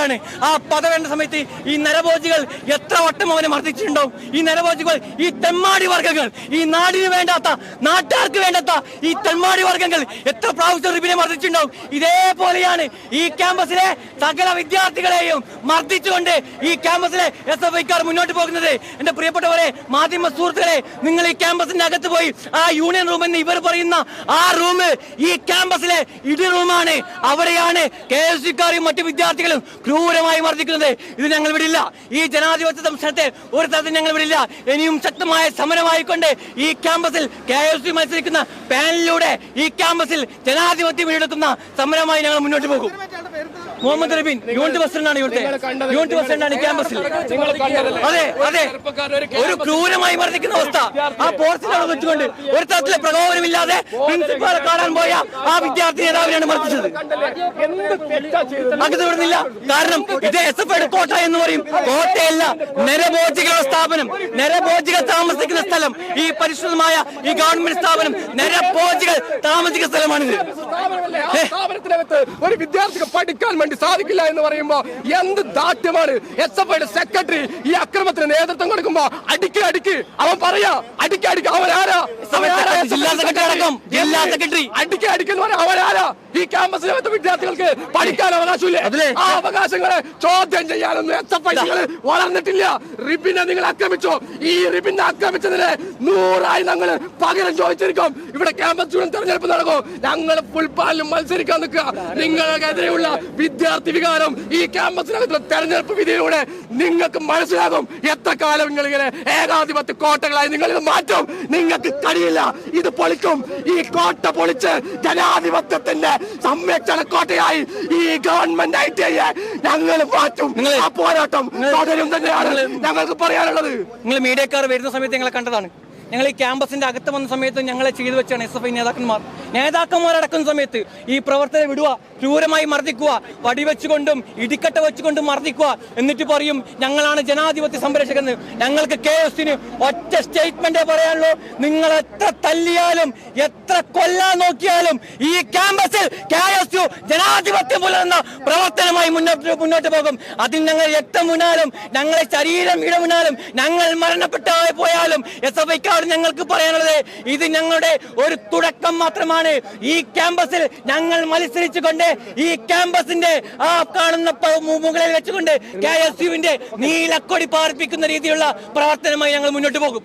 പദവിയാണ്. ആ പദവിയുടെ സമയത്ത് ഈ നരഭോജികൾ എത്ര വട്ടം അവനെ മർദ്ദിച്ചിട്ടുണ്ടാവും. ഈ നരഭോജികൾ, ഈ തെമ്മാടി വർഗ്ഗങ്ങൾ, ഈ നാടിന് വേണ്ടാത്ത, നാട്ടുകാർക്ക് വേണ്ടാത്ത ഈ തെമ്മാടി വർഗ്ഗങ്ങൾ എത്ര പ്രാവശ്യം റിബിനെ മർദ്ദിച്ചിട്ടുണ്ടാവും. ഇതേപോലെയാണ് ഈ ക്യാമ്പസിലെ സകല വിദ്യാർത്ഥികളെയും മർദ്ദിച്ചുകൊണ്ട് ഈ ക്യാമ്പസിലെ SFIക്കാർ മുന്നോട്ട് പോകുന്നത്. എന്റെ പ്രിയപ്പെട്ടവരെ, മാധ്യമ സുഹൃത്തുക്കളെ, നിങ്ങൾ ഈ ക്യാമ്പസിന്റെ അകത്ത് പോയി ആ യൂണിയൻ റൂം എന്ന് ഇവർ പറയുന്ന ആ റൂം ഈ ക്യാമ്പസിലെ ഇടി റൂമാണ്. അവിടെയാണ് KSUക്കാരും മറ്റു വിദ്യാർത്ഥികളും ക്രൂരമായി മർദ്ദിക്കുന്നത്. ഇത് ഞങ്ങൾ വിടില്ല. ഈ ജനാധിപത്യ സംസ്ഥാനത്തെ ഒരു തരത്തിൽ ഞങ്ങൾ വിടില്ല. ഇനിയും ശക്തമായ സമരമായിക്കൊണ്ട് ഈ ക്യാമ്പസിൽ KSU മത്സരിക്കുന്ന പാനലിലൂടെ ഈ ക്യാമ്പസിൽ ജനാധിപത്യം വീണ്ടെടുക്കുന്ന സമരമായി ഞങ്ങൾ മുന്നോട്ട് പോകും. മുഹമ്മദ് റബീൻ യൂണിറ്റ് പ്രസിഡന്റാണ്. ഇവിടുത്തെ യൂണിറ്റ് പ്രസിഡന്റാണ് ക്യാമ്പസിൽ. അതെ അതെ, ഒരു ക്രൂരമായി മർദ്ദിക്കുന്ന അവസ്ഥ. ആ പോർച്ചിലാണ് വെച്ചുകൊണ്ട് ഒരു തരത്തിലെ പ്രകോപനമില്ലാതെ പ്രിൻസിപ്പാളെ കാണാൻ പോയ ആ വിദ്യാർത്ഥി നേതാവിനെയാണ് മർദ്ദിച്ചത്. അകത്ത് വിടുന്നില്ല. കാരണം ഇത് SFIയുടെ കോട്ട എന്ന് പറയും. കോട്ടയല്ല, നരഭോജികളുടെ സ്ഥാപനം, നരഭോജികൾ താമസിക്കുന്ന സ്ഥലം. ഈ പരിശുദ്ധമായ ഈ ഗവൺമെന്റ് സ്ഥാപനം നരഭോജികൾ താമസിക്കുന്ന സ്ഥലമാണിത്. ഒരു വിദ്യാർത്ഥിക്ക് പഠിക്കാൻ വേണ്ടി സാധിക്കില്ല എന്ന് പറയുമ്പോ എന്ത് ദാഠ്യമാണ്. SFIയുടെ സെക്രട്ടറി ഈ അക്രമത്തിന് നേതൃത്വം കൊടുക്കുമ്പോ അടിക്ക് അവൻ പറയാ അടിക്ക് അവൻ ആരാ? ജില്ലാ സെക്രട്ടറി അടക്കം ജില്ലാ സെക്രട്ടറി അടിക്കെന്ന് പറയാം. അവൻ ആരാ? ഈ ക്യാമ്പസിലെ വിദ്യാർത്ഥികൾക്ക് പഠിക്കാൻ അവകാശമില്ലേ? ആ അവകാശങ്ങളെ ചോദ്യം ചെയ്യാനൊന്നും SFI വളർന്നിട്ടില്ല. റിബിനെ നിങ്ങൾ ആക്രമിച്ചോ? ഈ റിബിനെ ആക്രമിച്ചതിന് 100 ഞങ്ങൾ പകരം ചോദിച്ചിരിക്കും. ഇവിടെ ക്യാമ്പസ് ചൂടൻ തെരഞ്ഞെടുപ്പ് നടക്കും. ഞങ്ങൾ ഫുൾപാലിലും മത്സരിക്കാൻ നിൽക്കുക. നിങ്ങൾക്കെതിരെയുള്ള വിദ്യാർത്ഥി വികാരം ഈ ക്യാമ്പസിനകത്തുള്ള തെരഞ്ഞെടുപ്പ് വിധിയിലൂടെ നിങ്ങൾക്ക് മനസ്സിലാകും. എത്ര കാലം നിങ്ങളിങ്ങനെ ഏകാധിപത്യ കോട്ടകളായി നിങ്ങളിത് മാറ്റും. നിങ്ങൾക്ക് കഴിയില്ല. ഇത് പൊളിക്കും. ഈ കോട്ട പൊളിച്ച് ജനാധിപത്യത്തിന്റെ സംരക്ഷണ കോട്ടയായി ഈ ഗവൺമെന്റ് ITIയെ ഞങ്ങൾ മാറ്റും. ആ പോരാട്ടം തുടരും തന്നെയാണ് ഞങ്ങൾക്ക് പറയാനുള്ളത്. നിങ്ങൾ മീഡിയക്കാർ വരുന്ന സമയത്ത് ഞങ്ങളെ കണ്ടതാണ്. ഞങ്ങൾ ഈ ക്യാമ്പസിന്റെ അകത്ത് വന്ന സമയത്ത് ഞങ്ങളെ ചെയ്തു വെച്ചാണ് SFI നേതാക്കന്മാരടക്കുന്ന സമയത്ത് ഈ പ്രവർത്തനം വിടുക, ക്രൂരമായി മർദ്ദിക്കുക, വടിവെച്ചുകൊണ്ടും ഇടിക്കട്ട വെച്ചുകൊണ്ടും മർദ്ദിക്കുക. എന്നിട്ട് പറയും ഞങ്ങളാണ് ജനാധിപത്യ സംരക്ഷകൻ. ഞങ്ങൾക്ക് KSUവിന് ഒറ്റ സ്റ്റേറ്റ്മെന്റേ പറയാനുള്ളൂ. നിങ്ങൾ എത്ര തല്ലിയാലും എത്ര കൊല്ലാൻ നോക്കിയാലും ഈ ക്യാമ്പസിൽ KSU ജനാധിപത്യം പുലർന്ന പ്രവർത്തനമായി മുന്നോട്ട് പോകും. അതിൽ ഞങ്ങൾ രക്തം മുന്നാലും ഞങ്ങളെ ശരീരം ഇടമുന്നാലും ഞങ്ങൾ മരണപ്പെട്ടു പോയാലും SFIക്കാർ ഞങ്ങൾക്ക് പറയാനുള്ളത് ഇത് ഞങ്ങളുടെ ഒരു തുടക്കം മാത്രമാണ്. ഈ ക്യാമ്പസിൽ ഞങ്ങൾ മത്സരിച്ചുകൊണ്ട് ഈ ക്യാമ്പസിന്റെ ആ കാണുന്ന മുകളിൽ വെച്ചുകൊണ്ട് KSUവിന്റെ നീലക്കൊടി പാർപ്പിക്കുന്ന രീതിയിലുള്ള പ്രവർത്തനമായി ഞങ്ങൾ മുന്നോട്ട് പോകും.